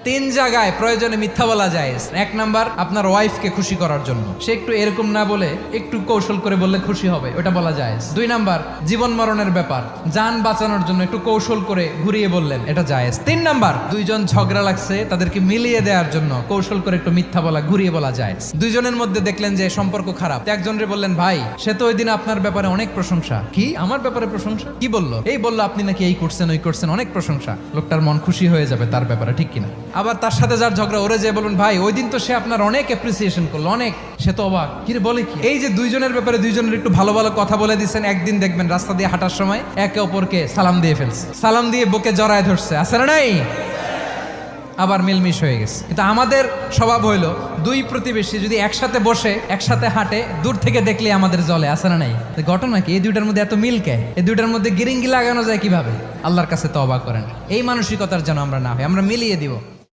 তিন জায়গায় প্রয়োজনে মিথ্যা বলা যায়। এক নাম্বার, আপনার ওয়াইফকে খুশি করার জন্য, সে একটু এরকম না বলে একটু কৌশল করে বললে খুশি হবে, ওটা বলা যায়। দুই নাম্বার, জীবন মরণের ব্যাপার, যান বাঁচানোর জন্য একটু কৌশল করে ঘুরিয়ে বললেন, এটা জায়েজ। তিন নাম্বার, দুইজন ঝগড়া লাগছে তাদেরকে মিলিয়ে দেওয়ার জন্য কৌশল করে একটু মিথ্যা বলা, ঘুরিয়ে বলা যায়। দুইজনের মধ্যে দেখলেন যে সম্পর্ক খারাপ, একজনরে বললেন, ভাই সে তো ওই দিন আপনার ব্যাপারে অনেক প্রশংসা। কি আমার ব্যাপারে প্রশংসা? কি বললো? এই বললো আপনি নাকি এই করছেন ওই করছেন, অনেক প্রশংসা। লোকটার মন খুশি হয়ে যাবে তার ব্যাপারে, ঠিক কিনা? আবার তার সাথে যার ঝগড়া, ওরে যে বলুন, ভাই ওই দিন তো সে আপনার অনেক অ্যাপ্রিসিয়েশন করলো, অনেক। সে তো অবাক, কি রে বলে কি? এই যে দুইজনের ব্যাপারে দুইজনের একটু ভালো ভালো কথা বলে দিচ্ছেন, একদিন দেখবেন রাস্তা দিয়ে হাঁটার সময় একে অপরকে সালাম দিয়ে ফেলছে, সালাম দিয়ে বুকে জড়ায় ধরছে, আছে না নাই? আবার মিলমিশ হয়ে গেছে। কিন্তু আমাদের স্বভাব হইলো, দুই প্রতিবেশী যদি একসাথে বসে একসাথে হাঁটে, দূর থেকে দেখলে আমাদের জলে, আছে না নাই? ঘটনা কি? এই দুইটার মধ্যে এত মিল কে? এই দুইটার মধ্যে গিরিঙ্গি লাগানো যায় কিভাবে? আল্লাহর কাছে তওবা করেন, এই মানসিকতার যেন আমরা না হয়, আমরা মিলিয়ে দিব।